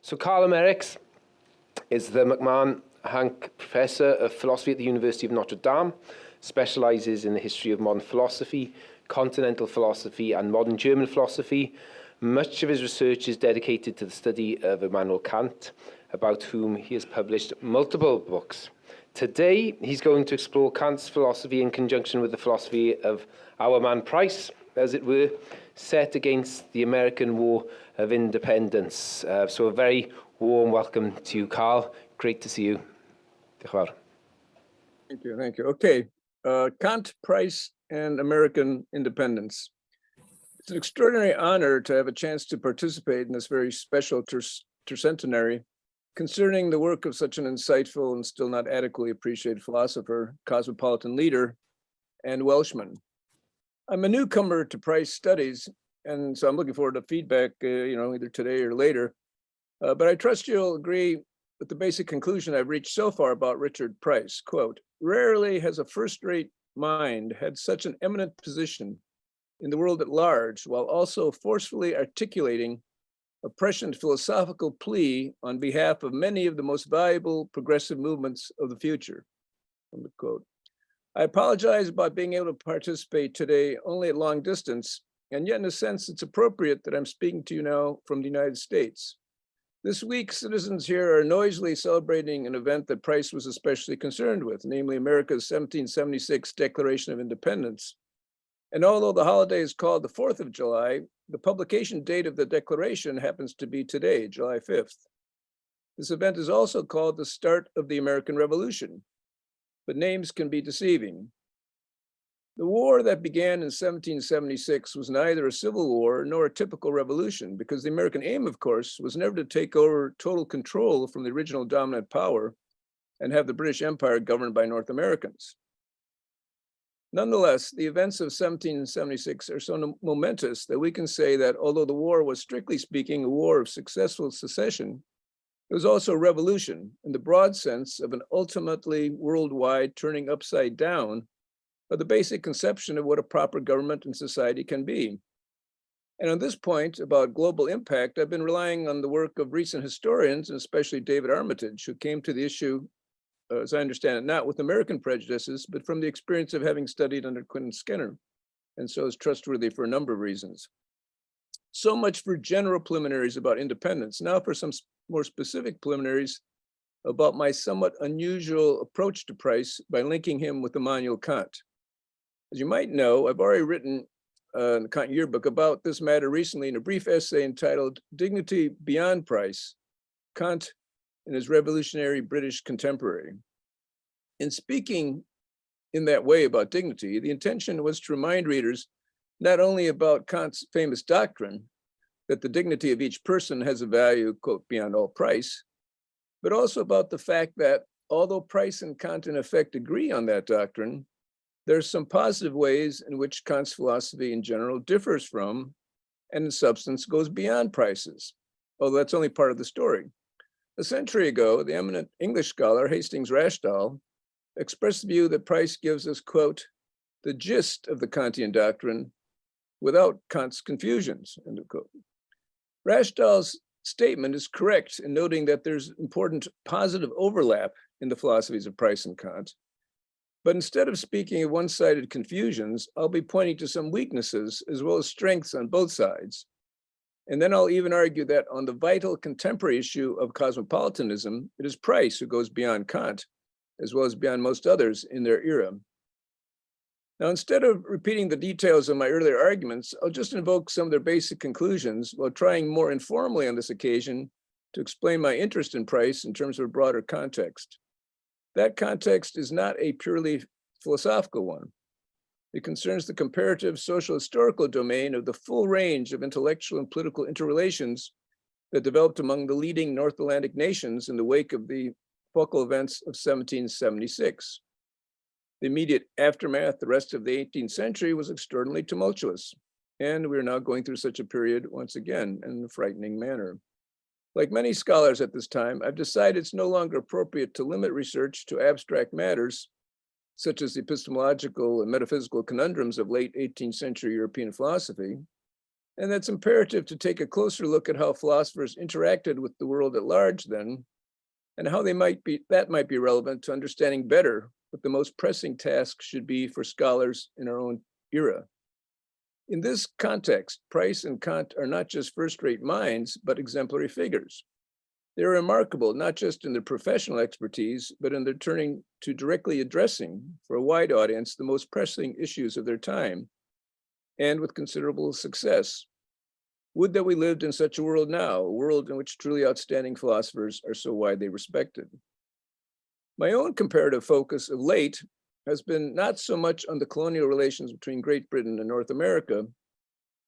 So Karl Ameriks is the McMahon Hank Professor of Philosophy at the University of Notre Dame, specializes in the history of modern philosophy, continental philosophy, and modern German philosophy. Much of his research is dedicated to the study of Immanuel Kant, about whom he has published multiple books. Today, he's going to explore Kant's philosophy in conjunction with the philosophy of our man Price, as it were, set against the American War of Independence. So a very warm welcome to you, Karl. Great to see you. Thank you. Okay, Kant, Price, and American independence. It's an extraordinary honor to have a chance to participate in this very special tercentenary concerning the work of such an insightful and still not adequately appreciated philosopher, cosmopolitan leader, and Welshman. I'm a newcomer to Price studies, and so I'm looking forward to feedback, either today or later. But I trust you'll agree with the basic conclusion I've reached so far about Richard Price. Quote, "Rarely has a first-rate mind had such an eminent position in the world at large, while also forcefully articulating a prescient philosophical plea on behalf of many of the most valuable progressive movements of the future." Unquote. I apologize about being able to participate today only at long distance, and yet in a sense, it's appropriate that I'm speaking to you now from the United States. This week, citizens here are noisily celebrating an event that Price was especially concerned with, namely America's 1776 Declaration of Independence. And although the holiday is called the 4th of July, the publication date of the declaration happens to be today, July 5th. This event is also called the start of the American Revolution, but names can be deceiving. The war that began in 1776 was neither a civil war nor a typical revolution, because the American aim, of course, was never to take over total control from the original dominant power and have the British Empire governed by North Americans. Nonetheless, the events of 1776 are so momentous that we can say that although the war was strictly speaking a war of successful secession, it was also a revolution in the broad sense of an ultimately worldwide turning upside down of the basic conception of what a proper government and society can be. And on this point about global impact, I've been relying on the work of recent historians, and especially David Armitage, who came to the issue, as I understand it, not with American prejudices, but from the experience of having studied under Quentin Skinner, and so is trustworthy for a number of reasons. So much for general preliminaries about independence. Now for some more specific preliminaries about my somewhat unusual approach to Price by linking him with Immanuel Kant. As you might know, I've already written in the Kant Yearbook about this matter recently in a brief essay entitled "Dignity Beyond Price, Kant and His Revolutionary British Contemporary." In speaking in that way about dignity, the intention was to remind readers not only about Kant's famous doctrine that the dignity of each person has a value, quote, beyond all price, but also about the fact that although Price and Kant in effect agree on that doctrine, there's some positive ways in which Kant's philosophy in general differs from, and in substance goes beyond prices, although that's only part of the story. A century ago, the eminent English scholar Hastings Rashdall expressed the view that Price gives us, quote, the gist of the Kantian doctrine without Kant's confusions, end of quote. Rashdall's statement is correct in noting that there's important positive overlap in the philosophies of Price and Kant. But instead of speaking of one-sided confusions, I'll be pointing to some weaknesses as well as strengths on both sides. And then I'll even argue that on the vital contemporary issue of cosmopolitanism, it is Price who goes beyond Kant, as well as beyond most others in their era. Now, instead of repeating the details of my earlier arguments, I'll just invoke some of their basic conclusions while trying more informally on this occasion to explain my interest in Price in terms of a broader context. That context is not a purely philosophical one. It concerns the comparative social historical domain of the full range of intellectual and political interrelations that developed among the leading North Atlantic nations in the wake of the focal events of 1776. The immediate aftermath, the rest of the 18th century, was extraordinarily tumultuous, and we're now going through such a period once again in a frightening manner. Like many scholars at this time, I've decided it's no longer appropriate to limit research to abstract matters, such as the epistemological and metaphysical conundrums of late 18th century European philosophy, And that's imperative to take a closer look at how philosophers interacted with the world at large then, and how that might be relevant to understanding better what the most pressing task should be for scholars in our own era. In this context, Price and Kant are not just first-rate minds, but exemplary figures. They're remarkable, not just in their professional expertise, but in their turning to directly addressing, for a wide audience, the most pressing issues of their time, and with considerable success. Would that we lived in such a world now, a world in which truly outstanding philosophers are so widely respected. My own comparative focus of late has been not so much on the colonial relations between Great Britain and North America,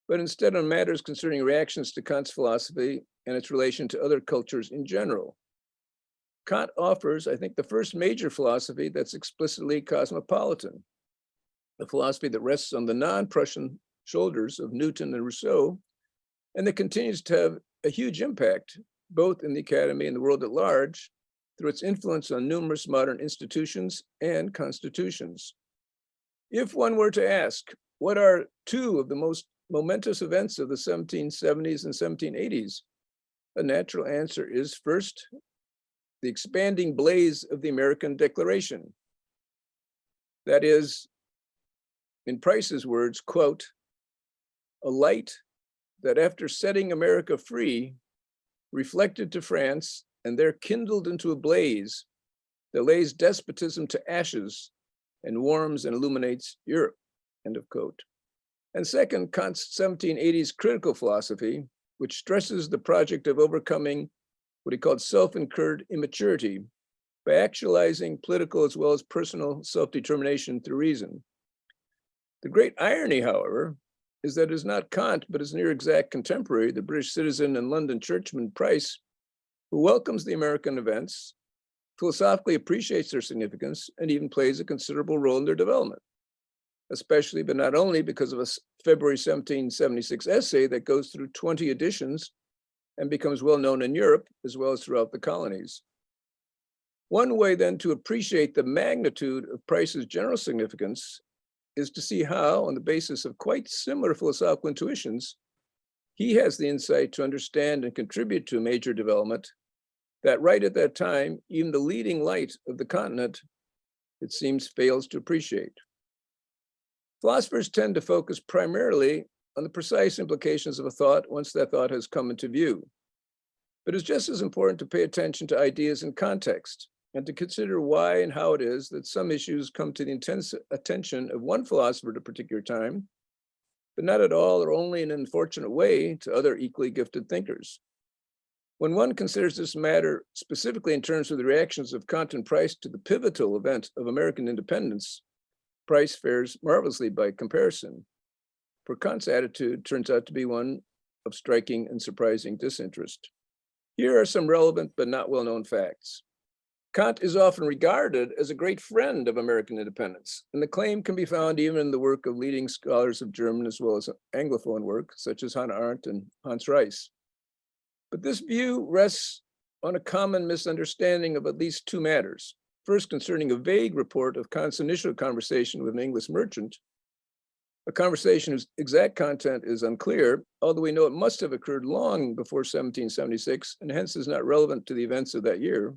but instead on matters concerning reactions to Kant's philosophy and its relation to other cultures in general. Kant offers, I think, the first major philosophy that's explicitly cosmopolitan, a philosophy that rests on the non-Prussian shoulders of Newton and Rousseau, and that continues to have a huge impact, both in the academy and the world at large, through its influence on numerous modern institutions and constitutions. If one were to ask, what are two of the most momentous events of the 1770s and 1780s? A natural answer is, first, the expanding blaze of the American Declaration. That is, in Price's words, quote, a light that after setting America free, reflected to France and there kindled into a blaze that lays despotism to ashes and warms and illuminates Europe, end of quote. And second, Kant's 1780s critical philosophy, which stresses the project of overcoming what he called self-incurred immaturity by actualizing political as well as personal self-determination through reason. The great irony, however, is that it is not Kant, but his near exact contemporary, the British citizen and London churchman Price, who welcomes the American events, philosophically appreciates their significance, and even plays a considerable role in their development, especially, but not only, because of a February 1776 essay that goes through 20 editions and becomes well known in Europe, as well as throughout the colonies. One way then to appreciate the magnitude of Price's general significance is to see how, on the basis of quite similar philosophical intuitions, he has the insight to understand and contribute to a major development that right at that time, even the leading light of the continent, it seems, fails to appreciate. Philosophers tend to focus primarily on the precise implications of a thought once that thought has come into view. But it's just as important to pay attention to ideas in context and to consider why and how it is that some issues come to the intense attention of one philosopher at a particular time, but not at all or only in an unfortunate way to other equally gifted thinkers. When one considers this matter specifically in terms of the reactions of Kant and Price to the pivotal event of American independence, Price fares marvelously by comparison, for Kant's attitude turns out to be one of striking and surprising disinterest. Here are some relevant but not well-known facts. Kant is often regarded as a great friend of American independence, and the claim can be found even in the work of leading scholars of German as well as Anglophone work, such as Hannah Arendt and Hans Reis. But this view rests on a common misunderstanding of at least two matters. First, concerning a vague report of Kant's initial conversation with an English merchant, a conversation whose exact content is unclear, although we know it must have occurred long before 1776, and hence is not relevant to the events of that year.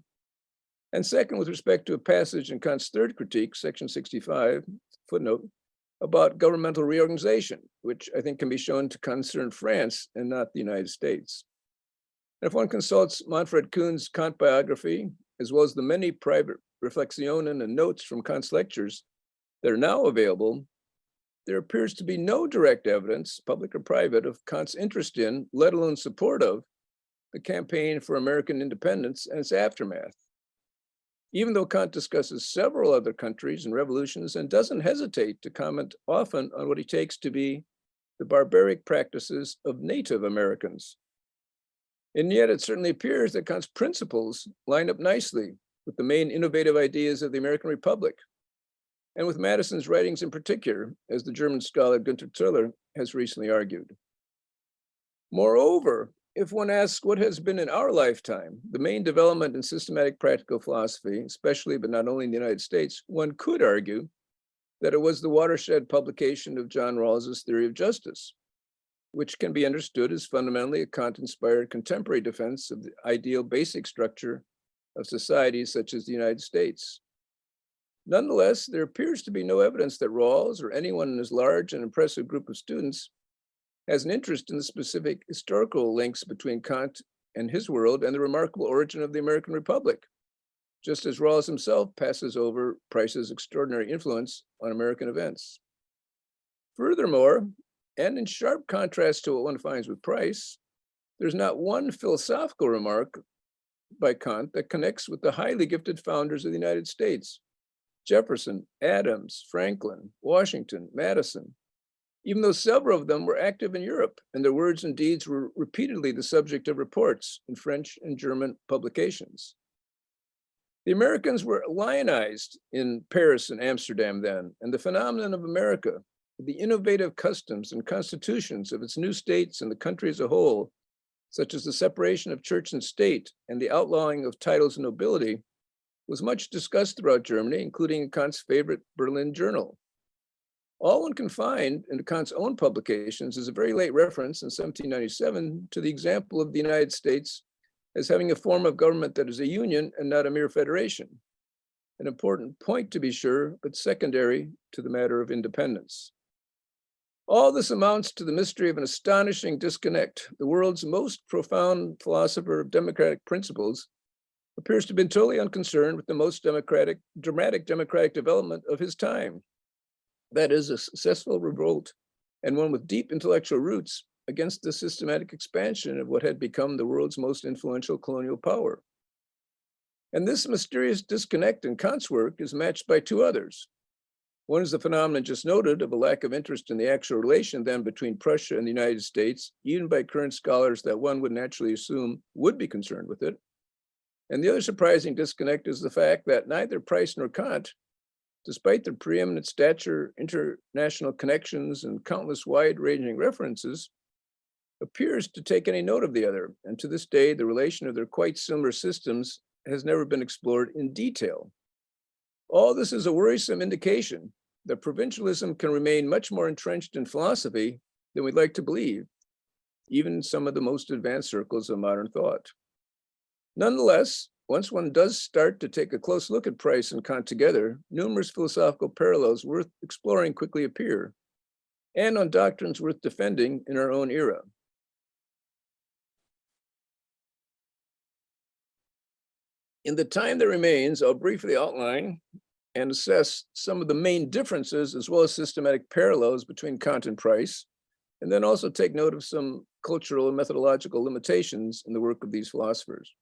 And second, with respect to a passage in Kant's third critique, section 65, footnote, about governmental reorganization, which I think can be shown to concern France and not the United States. And if one consults Manfred Kuhn's Kant biography, as well as the many private reflexionen and notes from Kant's lectures that are now available, there appears to be no direct evidence, public or private, of Kant's interest in, let alone support of, the campaign for American independence and its aftermath. Even though Kant discusses several other countries and revolutions and doesn't hesitate to comment often on what he takes to be the barbaric practices of Native Americans. And yet it certainly appears that Kant's principles line up nicely with the main innovative ideas of the American Republic, and with Madison's writings in particular, as the German scholar Günther Zoller has recently argued. Moreover, if one asks what has been in our lifetime the main development in systematic practical philosophy, especially but not only in the United States, one could argue that it was the watershed publication of John Rawls's Theory of Justice, which can be understood as fundamentally a Kant-inspired contemporary defense of the ideal basic structure of societies such as the United States. Nonetheless, there appears to be no evidence that Rawls or anyone in his large and impressive group of students has an interest in the specific historical links between Kant and his world and the remarkable origin of the American Republic, just as Rawls himself passes over Price's extraordinary influence on American events. Furthermore, and in sharp contrast to what one finds with Price, there's not one philosophical remark by Kant that connects with the highly gifted founders of the United States: Jefferson, Adams, Franklin, Washington, Madison, even though several of them were active in Europe and their words and deeds were repeatedly the subject of reports in French and German publications. The Americans were lionized in Paris and Amsterdam then, and the phenomenon of America, the innovative customs and constitutions of its new states and the country as a whole, such as the separation of church and state and the outlawing of titles and nobility, was much discussed throughout Germany, including in Kant's favorite Berlin Journal. All one can find in Kant's own publications is a very late reference in 1797 to the example of the United States as having a form of government that is a union and not a mere federation. An important point, to be sure, but secondary to the matter of independence. All this amounts to the mystery of an astonishing disconnect. The world's most profound philosopher of democratic principles appears to have been totally unconcerned with the most dramatic democratic development of his time. That is, a successful revolt, and one with deep intellectual roots, against the systematic expansion of what had become the world's most influential colonial power. And this mysterious disconnect in Kant's work is matched by two others. One is the phenomenon just noted of a lack of interest in the actual relation then between Prussia and the United States, even by current scholars that one would naturally assume would be concerned with it. And the other surprising disconnect is the fact that neither Price nor Kant, despite their preeminent stature, international connections, and countless wide-ranging references, appears to take any note of the other. And to this day, the relation of their quite similar systems has never been explored in detail. All this is a worrisome indication that provincialism can remain much more entrenched in philosophy than we'd like to believe, even in some of the most advanced circles of modern thought. Nonetheless, once one does start to take a close look at Price and Kant together, numerous philosophical parallels worth exploring quickly appear, and on doctrines worth defending in our own era. In the time that remains, I'll briefly outline and assess some of the main differences as well as systematic parallels between Kant and Price, and then also take note of some cultural and methodological limitations in the work of these philosophers.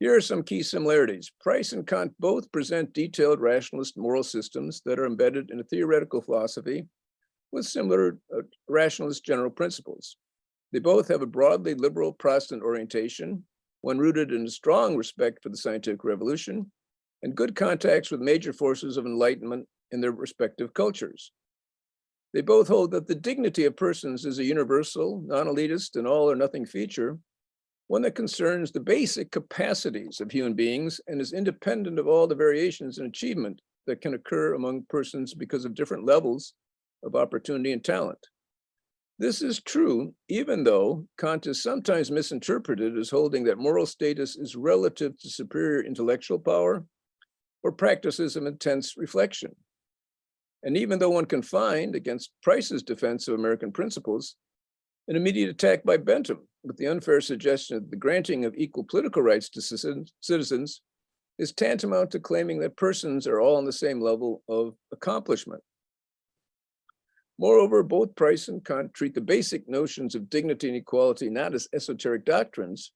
Here are some key similarities. Price and Kant both present detailed rationalist moral systems that are embedded in a theoretical philosophy with similar rationalist general principles. They both have a broadly liberal Protestant orientation, one rooted in a strong respect for the scientific revolution, and good contacts with major forces of enlightenment in their respective cultures. They both hold that the dignity of persons is a universal, non-elitist, and all or nothing feature, one that concerns the basic capacities of human beings and is independent of all the variations in achievement that can occur among persons because of different levels of opportunity and talent. This is true, even though Kant is sometimes misinterpreted as holding that moral status is relative to superior intellectual power or practices of intense reflection. And even though one can find, against Price's defense of American principles, an immediate attack by Bentham with the unfair suggestion that the granting of equal political rights to citizens is tantamount to claiming that persons are all on the same level of accomplishment. Moreover, both Price and Kant treat the basic notions of dignity and equality not as esoteric doctrines,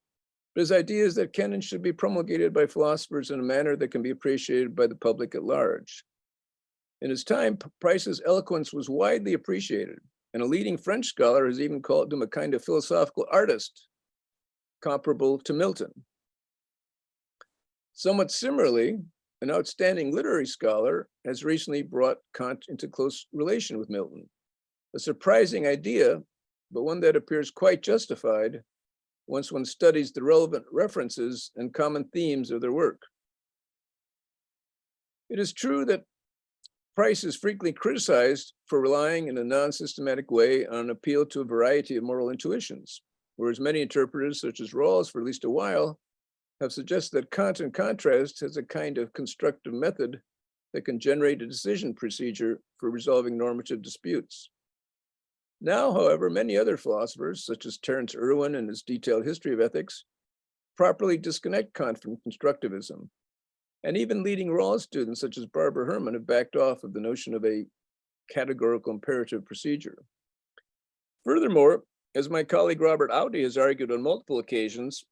but as ideas that can and should be promulgated by philosophers in a manner that can be appreciated by the public at large. In his time, Price's eloquence was widely appreciated, and a leading French scholar has even called him a kind of philosophical artist, comparable to Milton. Somewhat similarly, an outstanding literary scholar has recently brought Kant into close relation with Milton. A surprising idea, but one that appears quite justified once one studies the relevant references and common themes of their work. It is true that Price is frequently criticized for relying in a non-systematic way on an appeal to a variety of moral intuitions, whereas many interpreters, such as Rawls, for at least a while, have suggested that Kant, in contrast, has a kind of constructive method that can generate a decision procedure for resolving normative disputes. Now, however, many other philosophers, such as Terence Irwin in his detailed history of ethics, properly disconnect Kant from constructivism. And even leading Rawls students, such as Barbara Herman, have backed off of the notion of a categorical imperative procedure. Furthermore, as my colleague Robert Audi has argued on multiple occasions,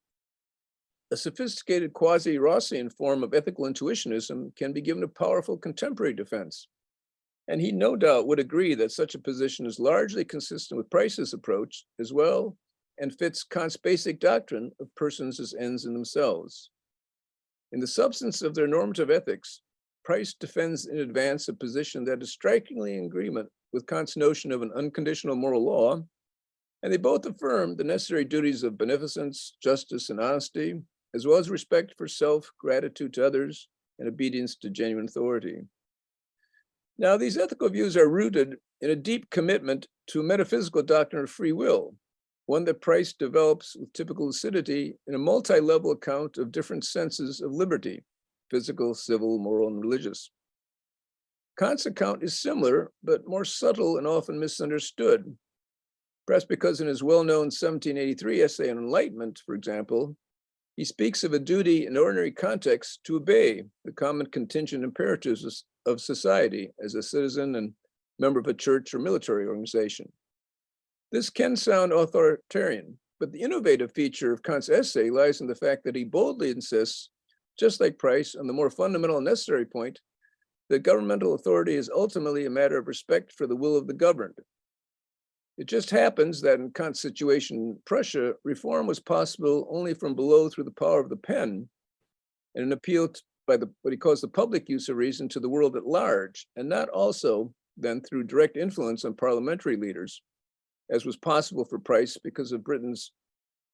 a sophisticated quasi-Rossian form of ethical intuitionism can be given a powerful contemporary defense. And he no doubt would agree that such a position is largely consistent with Price's approach as well, and fits Kant's basic doctrine of persons as ends in themselves. In the substance of their normative ethics, Price defends in advance a position that is strikingly in agreement with Kant's notion of an unconditional moral law, and they both affirm the necessary duties of beneficence, justice, and honesty, as well as respect for self, gratitude to others, and obedience to genuine authority. Now, these ethical views are rooted in a deep commitment to a metaphysical doctrine of free will, one that Price develops with typical lucidity in a multi-level account of different senses of liberty: physical, civil, moral, and religious. Kant's account is similar, but more subtle and often misunderstood, perhaps because in his well-known 1783 essay on enlightenment, for example, he speaks of a duty in ordinary context to obey the common contingent imperatives of society as a citizen and member of a church or military organization. This can sound authoritarian, but the innovative feature of Kant's essay lies in the fact that he boldly insists, just like Price, on the more fundamental and necessary point that governmental authority is ultimately a matter of respect for the will of the governed. It just happens that in Kant's situation in Prussia, reform was possible only from below through the power of the pen, and an appeal by what he calls the public use of reason to the world at large, and not also then through direct influence on parliamentary leaders, as was possible for Price because of Britain's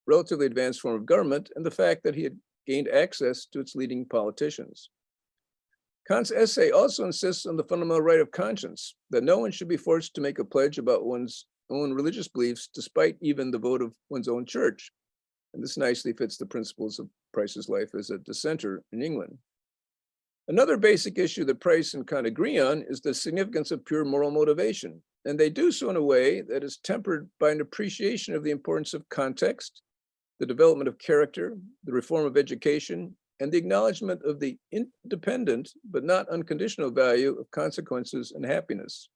relatively advanced form of government and the fact that he had gained access to its leading politicians. Kant's essay also insists on the fundamental right of conscience, that no one should be forced to make a pledge about one's own religious beliefs, despite even the vote of one's own church. And this nicely fits the principles of Price's life as a dissenter in England. Another basic issue that Price and Kant agree on is the significance of pure moral motivation. And they do so in a way that is tempered by an appreciation of the importance of context, the development of character, the reform of education, and the acknowledgement of the independent but not unconditional value of consequences and happiness.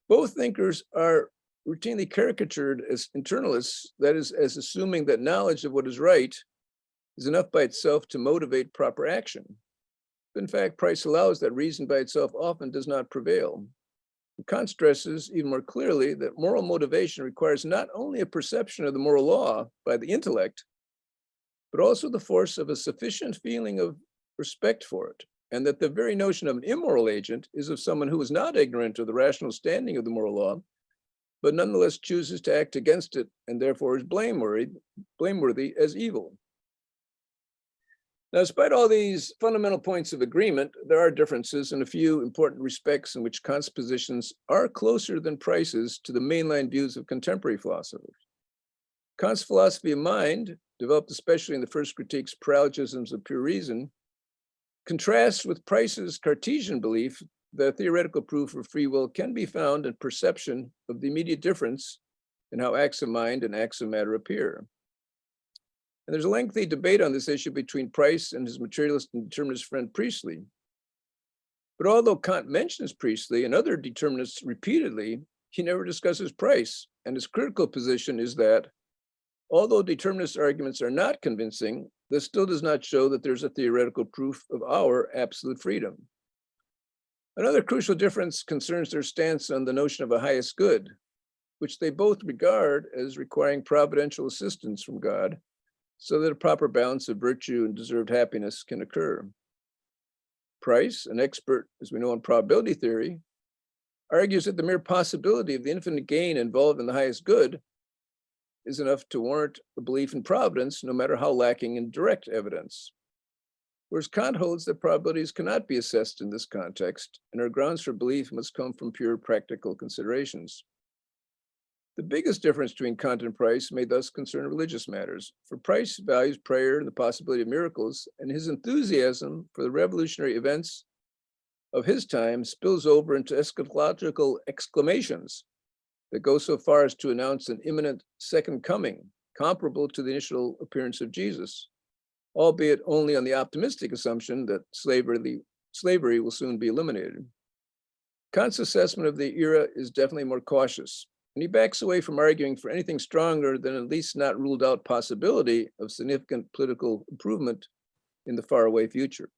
Both thinkers are routinely caricatured as internalists, that is, as assuming that knowledge of what is right is enough by itself to motivate proper action. But in fact, Price allows that reason by itself often does not prevail. Kant stresses even more clearly that moral motivation requires not only a perception of the moral law by the intellect, but also the force of a sufficient feeling of respect for it, and that the very notion of an immoral agent is of someone who is not ignorant of the rational standing of the moral law, but nonetheless chooses to act against it and therefore is blameworthy as evil. Now, despite all these fundamental points of agreement, there are differences in a few important respects in which Kant's positions are closer than Price's to the mainline views of contemporary philosophers. Kant's philosophy of mind, developed especially in the first critique's paralogisms of pure reason, contrasts with Price's Cartesian belief that theoretical proof of free will can be found in perception of the immediate difference in how acts of mind and acts of matter appear. And there's a lengthy debate on this issue between Price and his materialist and determinist friend Priestley. But although Kant mentions Priestley and other determinists repeatedly, he never discusses Price, and his critical position is that although determinist arguments are not convincing, this still does not show that there's a theoretical proof of our absolute freedom. Another crucial difference concerns their stance on the notion of a highest good, which they both regard as requiring providential assistance from God, so that a proper balance of virtue and deserved happiness can occur. Price, an expert, as we know, in probability theory, argues that the mere possibility of the infinite gain involved in the highest good is enough to warrant a belief in providence, no matter how lacking in direct evidence. whereas Kant holds that probabilities cannot be assessed in this context, and our grounds for belief must come from pure practical considerations. The biggest difference between Kant and Price may thus concern religious matters, for Price values prayer and the possibility of miracles, and his enthusiasm for the revolutionary events of his time spills over into eschatological exclamations that go so far as to announce an imminent second coming, comparable to the initial appearance of Jesus, albeit only on the optimistic assumption that slavery will soon be eliminated. Kant's assessment of the era is definitely more cautious, and he backs away from arguing for anything stronger than at least not ruled out possibility of significant political improvement in the faraway future.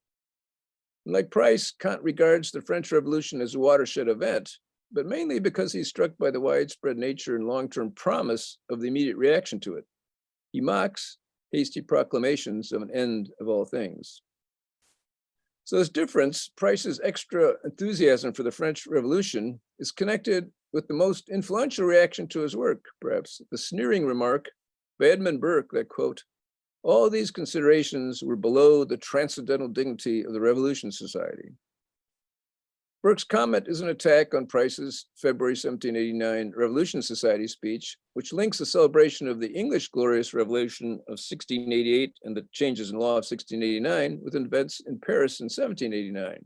And like Price, Kant regards the French Revolution as a watershed event, but mainly because he's struck by the widespread nature and long-term promise of the immediate reaction to it. He mocks hasty proclamations of an end of all things. So this difference, Price's extra enthusiasm for the French Revolution, is connected with the most influential reaction to his work, perhaps the sneering remark by Edmund Burke that, quote, all these considerations were below the transcendental dignity of the Revolution Society. Burke's comment is an attack on Price's February 1789 Revolution Society speech, which links the celebration of the English Glorious Revolution of 1688 and the changes in law of 1689 with events in Paris in 1789.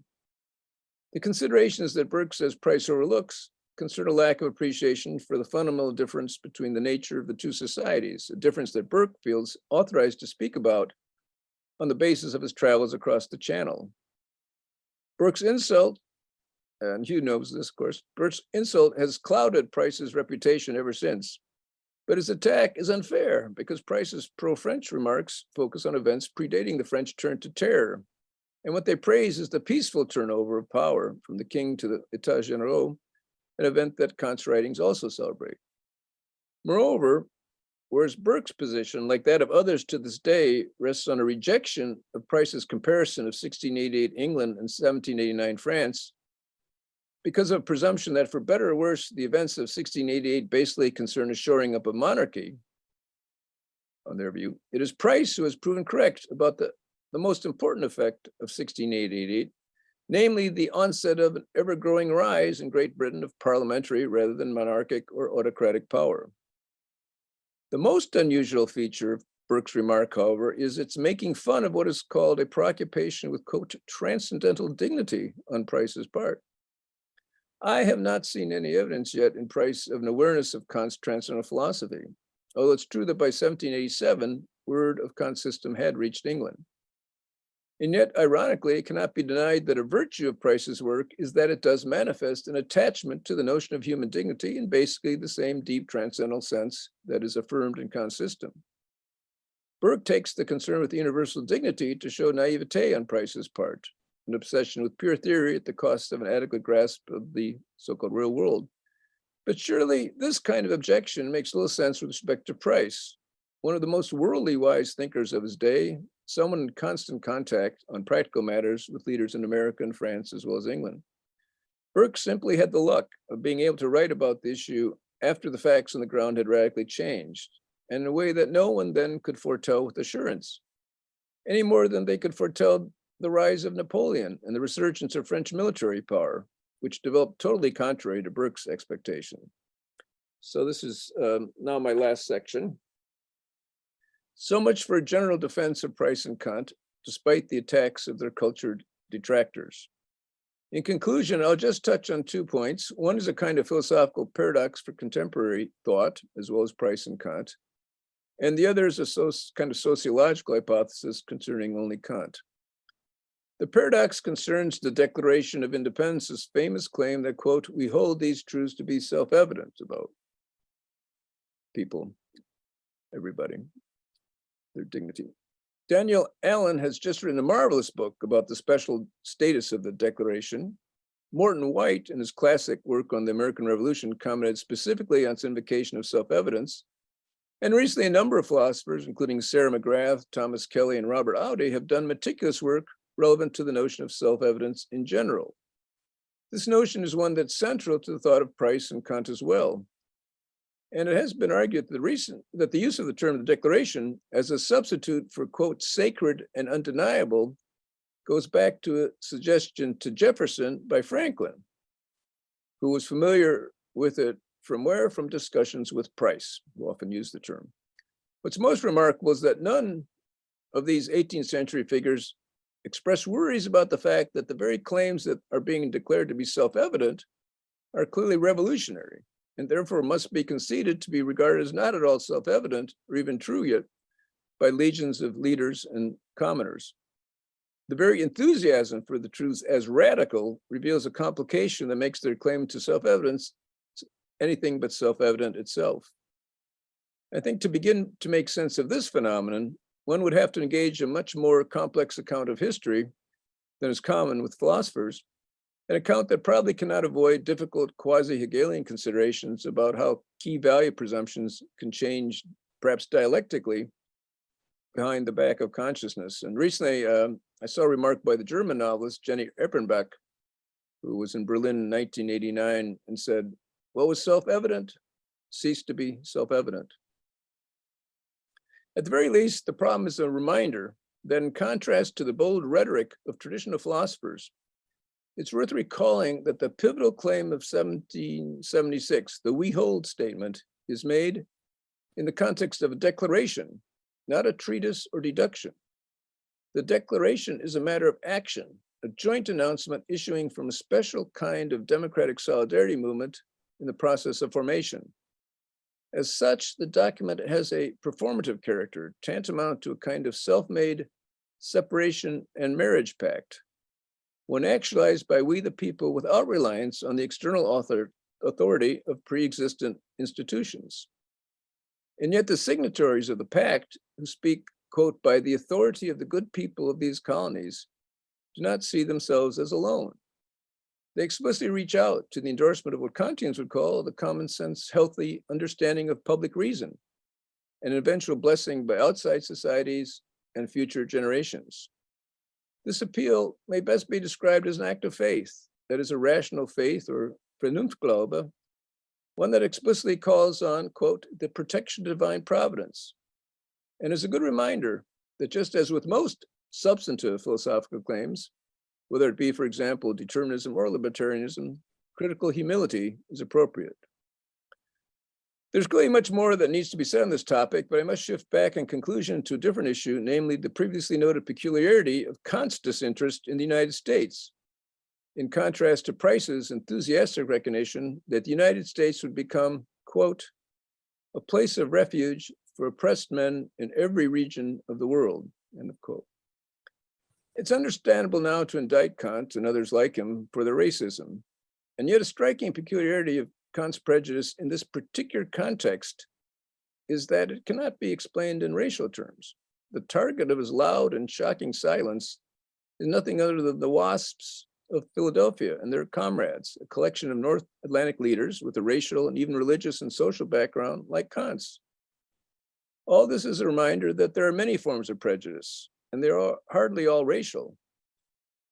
The considerations that Burke says Price overlooks concern a lack of appreciation for the fundamental difference between the nature of the two societies, a difference that Burke feels authorized to speak about on the basis of his travels across the Channel. Burke's insult, and Hugh knows this, of course, Burke's insult has clouded Price's reputation ever since. But his attack is unfair because Price's pro-French remarks focus on events predating the French turn to terror. And what they praise is the peaceful turnover of power from the king to the États Généraux, an event that Kant's writings also celebrate. Moreover, whereas Burke's position, like that of others to this day, rests on a rejection of Price's comparison of 1688 England and 1789 France, because of presumption that for better or worse, the events of 1688 basically concern a shoring up of monarchy, on their view, it is Price who has proven correct about the most important effect of 1688, namely the onset of an ever-growing rise in Great Britain of parliamentary rather than monarchic or autocratic power. The most unusual feature of Burke's remark, however, is its making fun of what is called a preoccupation with, quote, transcendental dignity on Price's part. I have not seen any evidence yet in Price of an awareness of Kant's transcendental philosophy, although it's true that by 1787, word of Kant's system had reached England. And yet, ironically, it cannot be denied that a virtue of Price's work is that it does manifest an attachment to the notion of human dignity in basically the same deep transcendental sense that is affirmed in Kant's system. Burke takes the concern with universal dignity to show naivete on Price's part, an obsession with pure theory at the cost of an adequate grasp of the so-called real world. But surely this kind of objection makes little sense with respect to Price, one of the most worldly wise thinkers of his day, someone in constant contact on practical matters with leaders in America and France, as well as England. Burke simply had the luck of being able to write about the issue after the facts on the ground had radically changed, and in a way that no one then could foretell with assurance, any more than they could foretell the rise of Napoleon and the resurgence of French military power, which developed totally contrary to Burke's expectation. So this is now my last section. So much for a general defense of Price and Kant, despite the attacks of their cultured detractors. In conclusion, I'll just touch on 2 points. One is a kind of philosophical paradox for contemporary thought, as well as Price and Kant. And the other is a kind of sociological hypothesis concerning only Kant. The paradox concerns the Declaration of Independence's famous claim that, quote, we hold these truths to be self-evident about people, everybody, their dignity. Daniel Allen has just written a marvelous book about the special status of the Declaration. Morton White, in his classic work on the American Revolution, commented specifically on its invocation of self-evidence. And recently, a number of philosophers, including Sarah McGrath, Thomas Kelly, and Robert Audi, have done meticulous work relevant to the notion of self-evidence in general. This notion is one that's central to the thought of Price and Kant as well. And it has been argued that the use of the term the Declaration as a substitute for, quote, sacred and undeniable goes back to a suggestion to Jefferson by Franklin, who was familiar with it from where? From discussions with Price, who often used the term. What's most remarkable is that none of these 18th century figures express worries about the fact that the very claims that are being declared to be self-evident are clearly revolutionary, and therefore must be conceded to be regarded as not at all self-evident or even true yet by legions of leaders and commoners. The very enthusiasm for the truths as radical reveals a complication that makes their claim to self-evidence anything but self-evident itself. I think to begin to make sense of this phenomenon, one would have to engage a much more complex account of history than is common with philosophers, an account that probably cannot avoid difficult quasi-Hegelian considerations about how key value presumptions can change, perhaps dialectically, behind the back of consciousness. And recently, I saw a remark by the German novelist Jenny Eppenbach, who was in Berlin in 1989, and said, "What was self-evident ceased to be self-evident." At the very least, the problem is a reminder that in contrast to the bold rhetoric of traditional philosophers, it's worth recalling that the pivotal claim of 1776, the "we hold" statement, is made in the context of a declaration, not a treatise or deduction. The declaration is a matter of action, a joint announcement issuing from a special kind of democratic solidarity movement in the process of formation. As such, the document has a performative character, tantamount to a kind of self-made separation and marriage pact, when actualized by we the people without reliance on the external authority of pre-existent institutions. And yet the signatories of the pact, who speak, quote, by the authority of the good people of these colonies, do not see themselves as alone. They explicitly reach out to the endorsement of what Kantians would call the common sense, healthy understanding of public reason, and an eventual blessing by outside societies and future generations. This appeal may best be described as an act of faith, that is a rational faith or Vernunftglaube, one that explicitly calls on, quote, the protection of divine providence, and is a good reminder that just as with most substantive philosophical claims, whether it be, for example, determinism or libertarianism, critical humility is appropriate. There's clearly much more that needs to be said on this topic, but I must shift back in conclusion to a different issue, namely the previously noted peculiarity of Kant's disinterest in the United States, in contrast to Price's enthusiastic recognition that the United States would become, quote, a place of refuge for oppressed men in every region of the world, end of quote. It's understandable now to indict Kant and others like him for their racism, and yet a striking peculiarity of Kant's prejudice in this particular context is that it cannot be explained in racial terms. The target of his loud and shocking silence is nothing other than the WASPs of Philadelphia and their comrades, a collection of North Atlantic leaders with a racial and even religious and social background like Kant's. All this is a reminder that there are many forms of prejudice, and they are hardly all racial.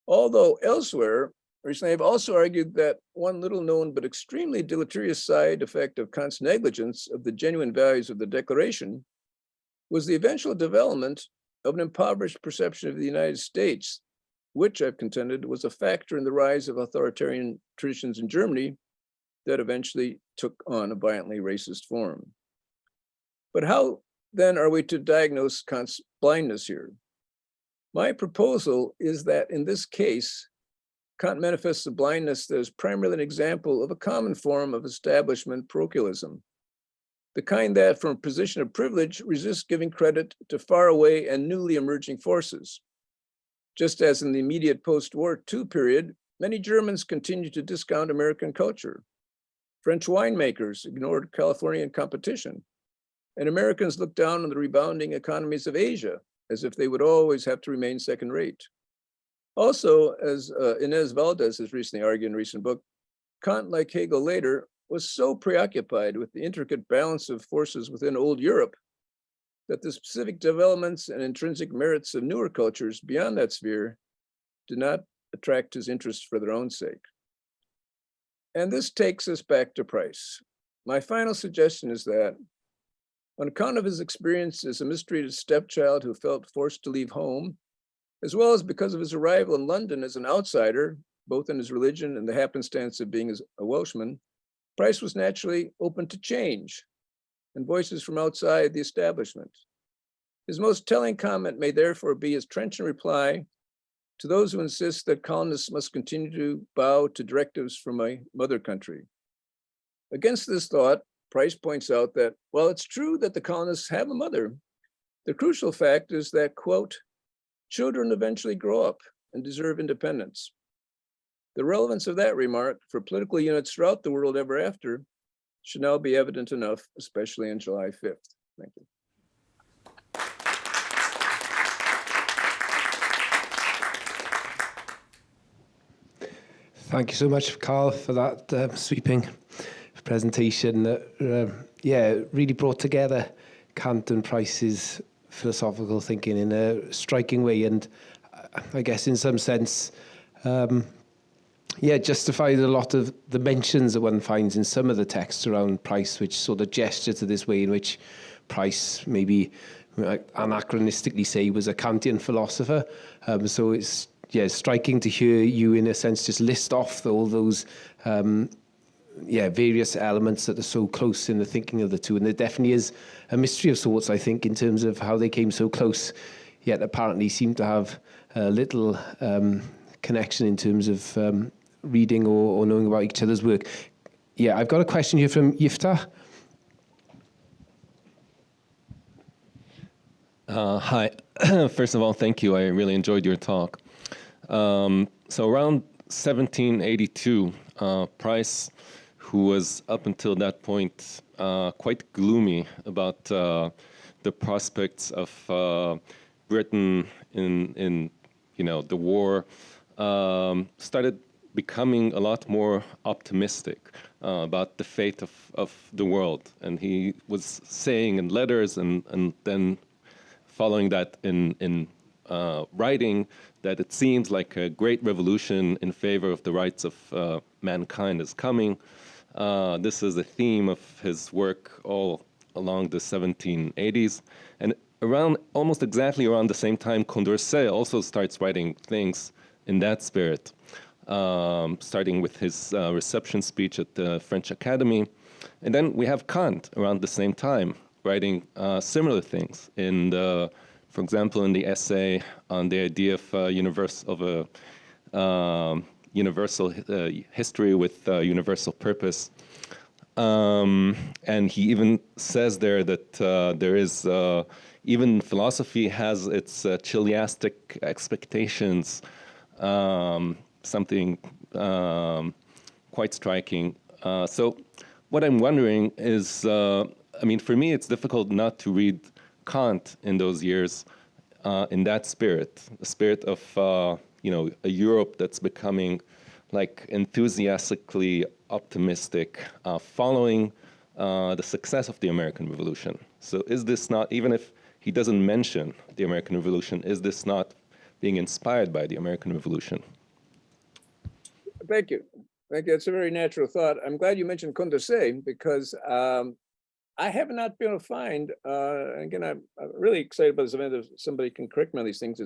Although elsewhere, recently I've also argued that one little known but extremely deleterious side effect of Kant's negligence of the genuine values of the Declaration was the eventual development of an impoverished perception of the United States, which I've contended was a factor in the rise of authoritarian traditions in Germany that eventually took on a violently racist form. But how then are we to diagnose Kant's blindness here? My proposal is that in this case, Kant manifests a blindness that is primarily an example of a common form of establishment parochialism, the kind that from a position of privilege resists giving credit to faraway and newly emerging forces. Just as in the immediate post-war II period, many Germans continued to discount American culture. French winemakers ignored Californian competition, and Americans looked down on the rebounding economies of Asia as if they would always have to remain second-rate. Also, as Inez Valdez has recently argued in a recent book, Kant, like Hegel later, was so preoccupied with the intricate balance of forces within old Europe that the specific developments and intrinsic merits of newer cultures beyond that sphere did not attract his interest for their own sake. And this takes us back to Price. My final suggestion is that on account of his experience as a mistreated stepchild who felt forced to leave home as well as because of his arrival in London as an outsider, both in his religion and the happenstance of being a Welshman, Price was naturally open to change and voices from outside the establishment. His most telling comment may therefore be his trenchant reply to those who insist that colonists must continue to bow to directives from my mother country. Against this thought, Price points out that while it's true that the colonists have a mother, the crucial fact is that, quote, children eventually grow up and deserve independence. The relevance of that remark for political units throughout the world ever after should now be evident enough, especially on July 5th. Thank you. Thank you so much, Karl, for that sweeping presentation that, really brought together Kant and Price's philosophical thinking in a striking way, and I guess in some sense, justified a lot of the mentions that one finds in some of the texts around Price, which sort of gesture to this way in which Price, maybe anachronistically say, was a Kantian philosopher. So it's striking to hear you, in a sense, just list off all those various elements that are so close in the thinking of the two. And there definitely is a mystery of sorts, I think, in terms of how they came so close, yet apparently seem to have little connection in terms of reading or knowing about each other's work. Yeah, I've got a question here from Yiftah. Hi. First of all, thank you. I really enjoyed your talk. So around 1782, Price, who was up until that point quite gloomy about the prospects of Britain in the war, started becoming a lot more optimistic about the fate of the world. And he was saying in letters and then following that in writing that it seems like a great revolution in favor of the rights of mankind is coming. This is a theme of his work all along the 1780s. And almost exactly around the same time, Condorcet also starts writing things in that spirit, starting with his reception speech at the French Academy. And then we have Kant around the same time, writing similar things for example, in the essay on the idea of a universal history with universal purpose. And he even says there that there is, even philosophy has its chiliastic expectations, something quite striking. So what I'm wondering is, for me, it's difficult not to read Kant in those years in that spirit, the spirit of a Europe that's becoming like enthusiastically optimistic, following the success of the American Revolution. So is this not, even if he doesn't mention the American Revolution, is this not being inspired by the American Revolution? Thank you. Thank you. It's a very natural thought. I'm glad you mentioned Condorcet, because I have not been able to find, again, I'm really excited about this event. If somebody can correct me on these things,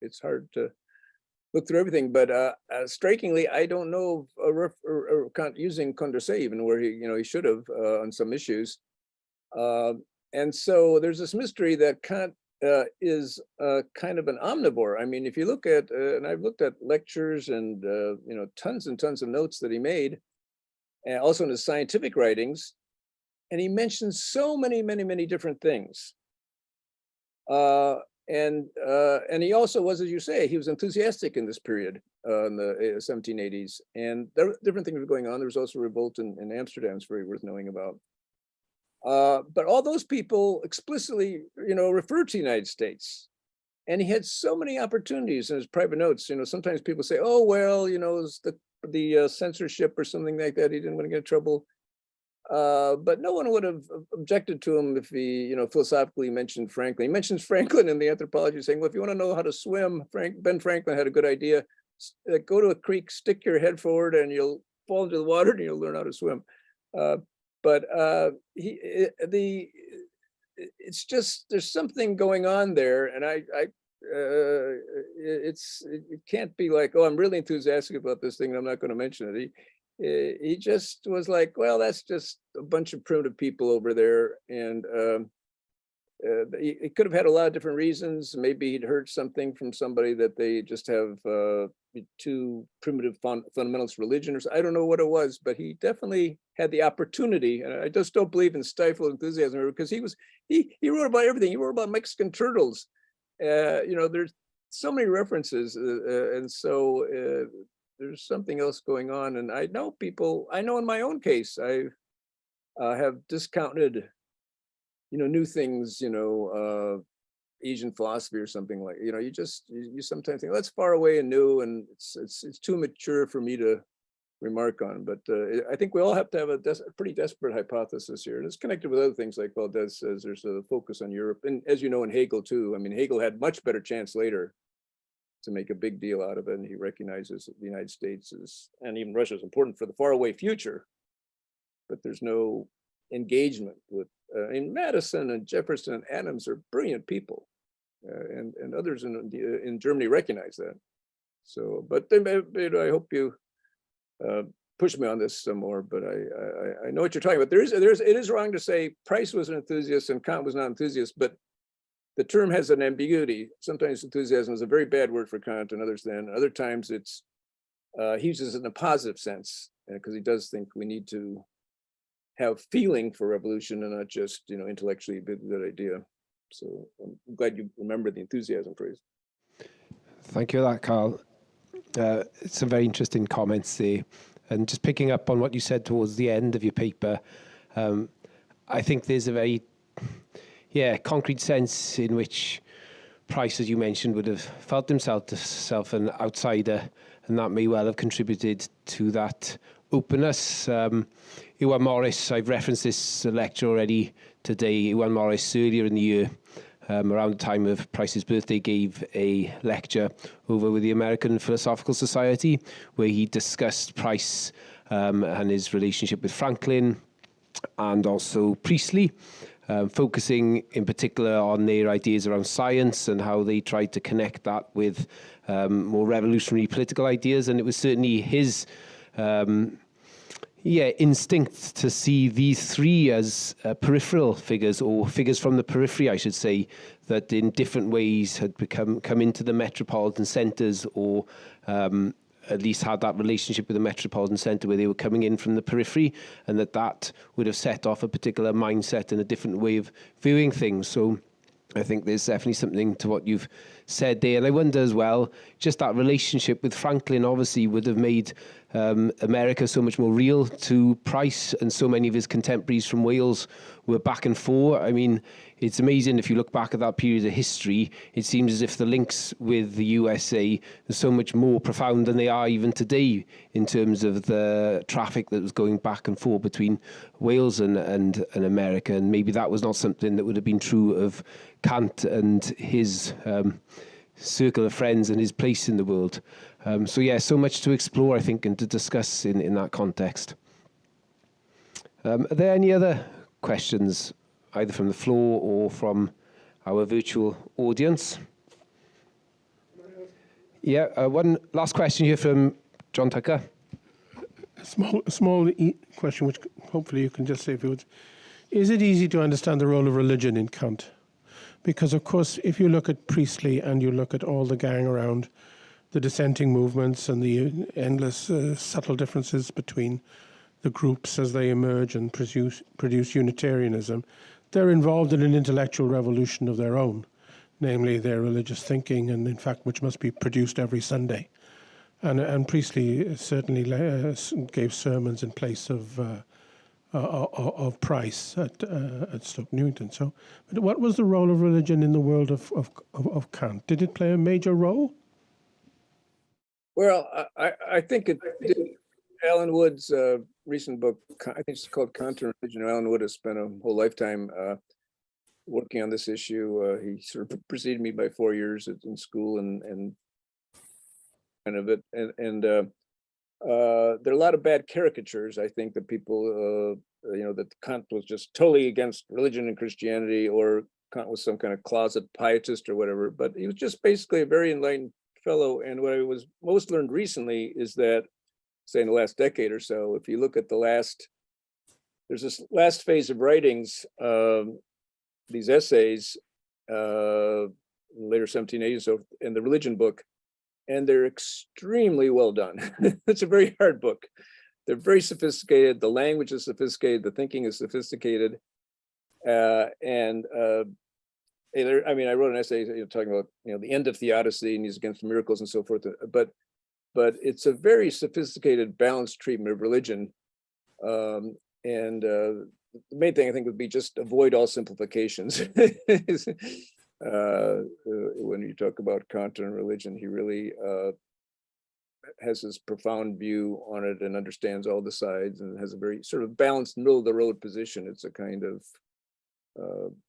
it's hard to look through everything, but strikingly, I don't know of using Condorcet even where he should have on some issues. And so there's this mystery that Kant is kind of an omnivore. I mean, if you look at, and I've looked at lectures and tons and tons of notes that he made, and also in his scientific writings, and he mentions so many different things. And he also was, as you say, he was enthusiastic in this period in the 1780s, and there were different things were going on. There was also a revolt in Amsterdam. It's very worth knowing about. But all those people explicitly, referred to the United States, and he had so many opportunities in his private notes. Sometimes people say, "Oh well, it's the censorship or something like that. He didn't want to get in trouble." But no one would have objected to him if he, philosophically mentioned Franklin. He mentions Franklin in the Anthropology, saying, well, if you want to know how to swim, Ben Franklin had a good idea. Go to a creek, stick your head forward, and you'll fall into the water, and you'll learn how to swim. It's just, there's something going on there. And it can't be like, oh, I'm really enthusiastic about this thing and I'm not going to mention it. He just was like, well, that's just a bunch of primitive people over there, and he could have had a lot of different reasons. Maybe he'd heard something from somebody that they just have too primitive fundamentalist religion, or I don't know what it was, but he definitely had the opportunity. And I just don't believe in stifled enthusiasm, because he wrote about everything. He wrote about Mexican turtles. There's so many references, and so there's something else going on. And I know in my own case, I have discounted, new things, Asian philosophy or something like, you sometimes think, that's far away and new, and it's too mature for me to remark on. But I think we all have to have a pretty desperate hypothesis here. And it's connected with other things, like Valdez says, there's a focus on Europe. And as you know, in Hegel too, I mean, Hegel had much better chance later to make a big deal out of it. And he recognizes that the United States and even Russia is important for the faraway future, but there's no engagement with, Madison and Jefferson and Adams are brilliant people, and others in Germany recognize that. So, but I hope you push me on this some more. But I know what you're talking about. It is wrong to say Price was an enthusiast and Kant was not an enthusiast, but the term has an ambiguity. Sometimes enthusiasm is a very bad word for Kant, and other times it's he uses it in a positive sense, because he does think we need to have feeling for revolution and not just, intellectually a good idea. So I'm glad you remember the enthusiasm phrase. Thank you for that, Karl. Some very interesting comments there. And just picking up on what you said towards the end of your paper, I think there's a very, concrete sense in which Price, as you mentioned, would have felt himself an outsider, and that may well have contributed to that openness. Iwan Morris, I've referenced this lecture already today. Iwan Morris, earlier in the year, around the time of Price's birthday, gave a lecture over with the American Philosophical Society, where he discussed Price and his relationship with Franklin and also Priestley, focusing in particular on their ideas around science and how they tried to connect that with more revolutionary political ideas. And it was certainly his instinct to see these three as peripheral figures, or figures from the periphery, I should say, that in different ways had come into the metropolitan centres, or at least had that relationship with the metropolitan centre where they were coming in from the periphery, and that would have set off a particular mindset and a different way of viewing things. So I think there's definitely something to what you've said there. And I wonder as well, just that relationship with Franklin obviously would have made America so much more real to Price, and so many of his contemporaries from Wales were back and forth. I mean, it's amazing if you look back at that period of history, it seems as if the links with the USA are so much more profound than they are even today, in terms of the traffic that was going back and forth between Wales and America. And maybe that was not something that would have been true of Kant and his circle of friends and his place in the world. So much to explore, I think, and to discuss in that context. Are there any other questions, either from the floor or from our virtual audience? One last question here from John Tucker. A small question, which hopefully you can just say a few words. Is it easy to understand the role of religion in Kant? Because, of course, if you look at Priestley and you look at all the gang around the dissenting movements and the endless subtle differences between the groups as they emerge and produce Unitarianism, they're involved in an intellectual revolution of their own, namely their religious thinking, and in fact, which must be produced every Sunday. And Priestley certainly gave sermons in place of Price at Stoke Newington. So, but what was the role of religion in the world of Kant? Did it play a major role? Well, I think it did. Alan Wood's recent book, I think it's called Kant and Religion. Alan Wood has spent a whole lifetime working on this issue. He sort of preceded me by 4 years in school, and kind of it. And there are a lot of bad caricatures, I think, that people, that Kant was just totally against religion and Christianity, or Kant was some kind of closet pietist or whatever, but he was just basically a very enlightened fellow. And what I was most learned recently is that, say in the last decade or so, if you look at there's this last phase of writings, these essays, later 1780s, so in the religion book, and they're extremely well done. It's a very hard book. They're very sophisticated. The language is sophisticated. The thinking is sophisticated. I mean, I wrote an essay talking about the end of theodicy and he's against miracles and so forth. But it's a very sophisticated, balanced treatment of religion. The main thing I think would be just avoid all simplifications. When you talk about Kant and religion, he really has this profound view on it and understands all the sides and has a very sort of balanced middle of the road position. It's a kind of,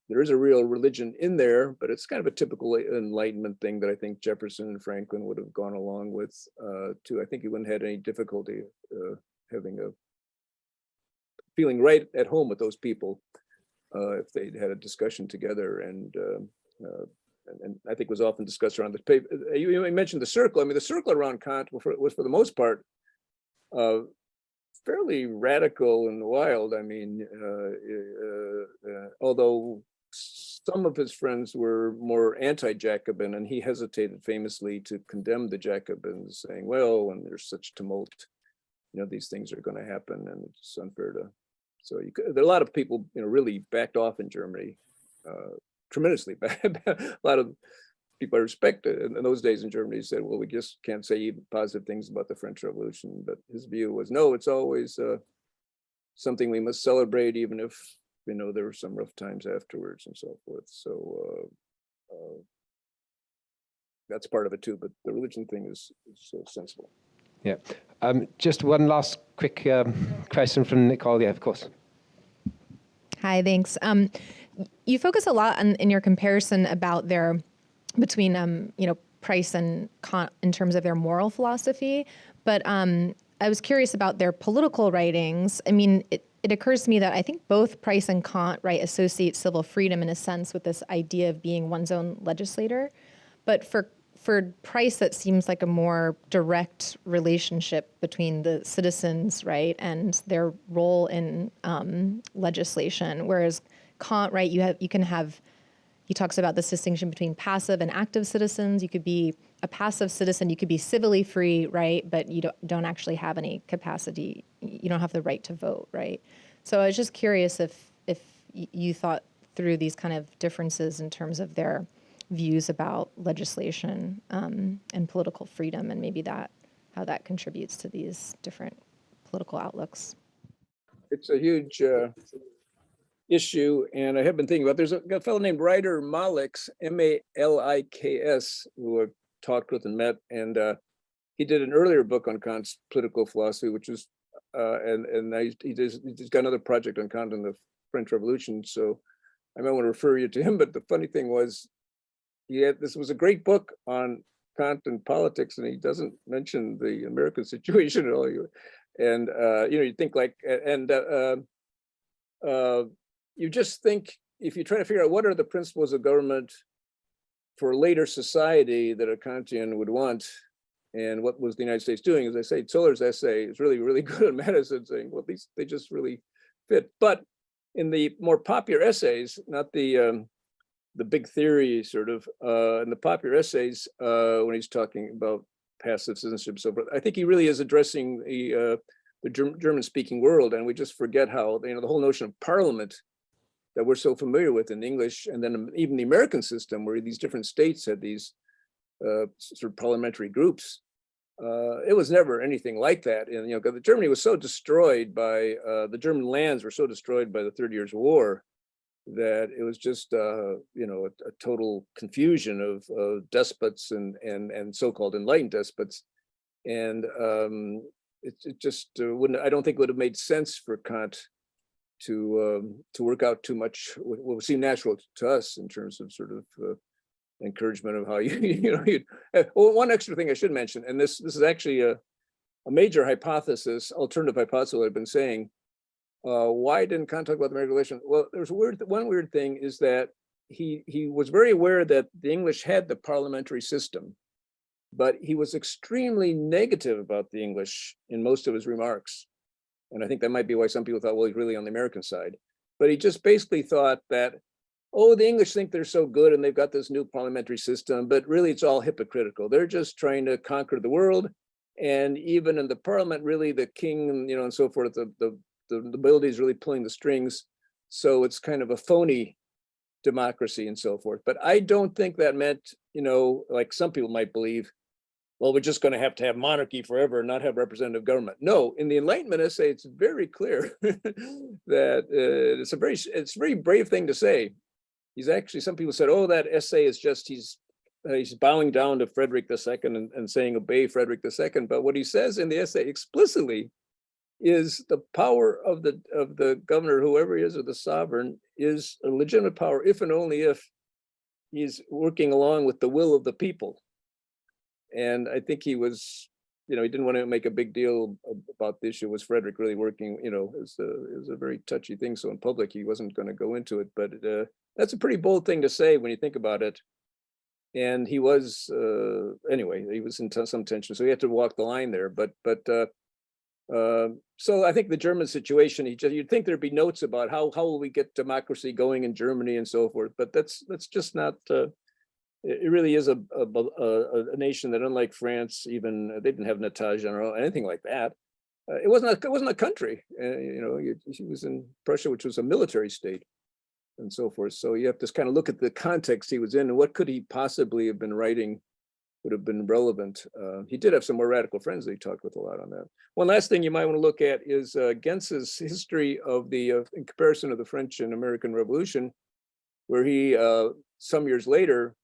there is a real religion in there, but it's kind of a typical Enlightenment thing that I think Jefferson and Franklin would have gone along with too. I think he wouldn't have had any difficulty having a feeling right at home with those people if they'd had a discussion together. And I think was often discussed around this paper. You mentioned the circle. I mean, the circle around Kant was for the most part fairly radical and wild. I mean, although some of his friends were more anti-Jacobin, and he hesitated famously to condemn the Jacobins, saying, well, when there's such tumult, these things are going to happen and it's unfair to. So there are a lot of people, really backed off in Germany, tremendously. A lot of people I respect in those days in Germany said, well, we just can't say positive things about the French Revolution. But his view was, no, it's always something we must celebrate, even if, there were some rough times afterwards and so forth. So that's part of it too. But the religion thing is sensible. Yeah. Just one last quick question from Nicole. Yeah, of course. Hi, thanks. You focus a lot in your comparison about between Price and Kant in terms of their moral philosophy, but I was curious about their political writings. I mean, it occurs to me that I think both Price and Kant, associate civil freedom in a sense with this idea of being one's own legislator, but for Price, that seems like a more direct relationship between the citizens, and their role in legislation. Whereas Kant, he talks about this distinction between passive and active citizens. You could be a passive citizen, you could be civilly free, but you don't actually have any capacity. You don't have the right to vote, So I was just curious if you thought through these kind of differences in terms of their views about legislation and political freedom, and maybe how that contributes to these different political outlooks. It's a huge issue, and I have been thinking about. There's a fellow named Ryder Maliks, Maliks, who I've talked with and met, and he did an earlier book on Kant's political philosophy, which is he's got another project on Kant and the French Revolution. So I might want to refer you to him. But the funny thing was, this was a great book on Kant and politics, and he doesn't mention the American situation at all. And you think you just think, if you try to figure out what are the principles of government for a later society that a Kantian would want, and what was the United States doing, as I say, Zoller's essay is really, really good on Madison, saying, well, they just really fit. But in the more popular essays, not the big theory sort of, in the popular essays, when he's talking about passive citizenship, so forth, I think he really is addressing the German-speaking world, and we just forget how, the whole notion of parliament that we're so familiar with in English, and then even the American system, where these different states had these sort of parliamentary groups. It was never anything like that. And Germany was so destroyed by the German lands were so destroyed by the 30 Years' War that it was just a total confusion of despots and so-called enlightened despots, and it just wouldn't. I don't think it would have made sense for Kant to work out too much what would seem natural to us in terms of sort of encouragement of how one extra thing I should mention, and this is actually a major hypothesis, alternative hypothesis I've been saying. Why didn't Kant talk about the marriage relation? Well, there's one weird thing is that he was very aware that the English had the parliamentary system, but he was extremely negative about the English in most of his remarks. And I think that might be why some people thought, well, he's really on the American side. But he just basically thought that, oh, the English think they're so good and they've got this new parliamentary system, but really it's all hypocritical. They're just trying to conquer the world. And even in the parliament, really the king, you know, and so forth, the nobility is really pulling the strings. So it's kind of a phony democracy and so forth. But I don't think that meant, you know, like some people might believe, well, we're just going to have monarchy forever and not have representative government. No, in the Enlightenment essay, it's very clear that it's a very brave thing to say. He's actually, some people said, oh, that essay is just, he's bowing down to Frederick II and saying, obey Frederick II. But what he says in the essay explicitly is the power of the governor, whoever he is, or the sovereign, is a legitimate power if and only if he's working along with the will of the people. And I think he was, you know, he didn't want to make a big deal about the issue. Was Frederick really working, you know, it was a very touchy thing. So in public, he wasn't going to go into it. But that's a pretty bold thing to say when you think about it. And he was, anyway, he was in some tension. So he had to walk the line there. So I think the German situation, you'd think there'd be notes about how will we get democracy going in Germany and so forth. But that's just not. It really is a nation that, unlike France, even they didn't have an État General, anything like that. It wasn't a country. You know, he was in Prussia, which was a military state, and so forth. So you have to kind of look at the context he was in and what could he possibly have been writing would have been relevant. He did have some more radical friends that he talked with a lot on that. One last thing you might want to look at is Genz's history of the in comparison of the French and American Revolution, where he some years later.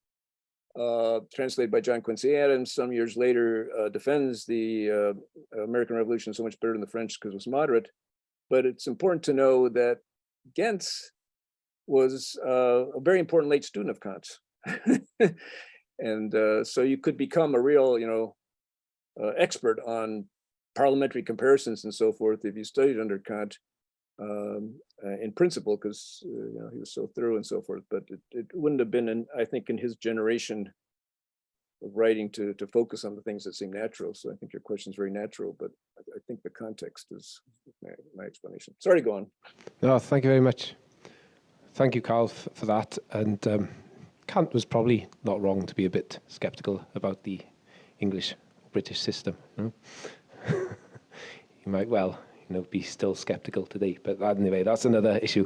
Translated by John Quincy Adams, some years later defends the American Revolution so much better than the French because it was moderate. But it's important to know that Gentz was a very important late student of Kant's. And so you could become a real, you know, expert on parliamentary comparisons and so forth if you studied under Kant. In principle, because you know, he was so thorough and so forth, but it wouldn't have been, I think, in his generation of writing to focus on the things that seem natural. So I think your question is very natural, but I think the context is my explanation. Sorry to go on. No, thank you very much. Thank you, Karl, for that. And Kant was probably not wrong to be a bit skeptical about the English British system. You know? You might well, you know, be still skeptical today. But anyway, that's another issue.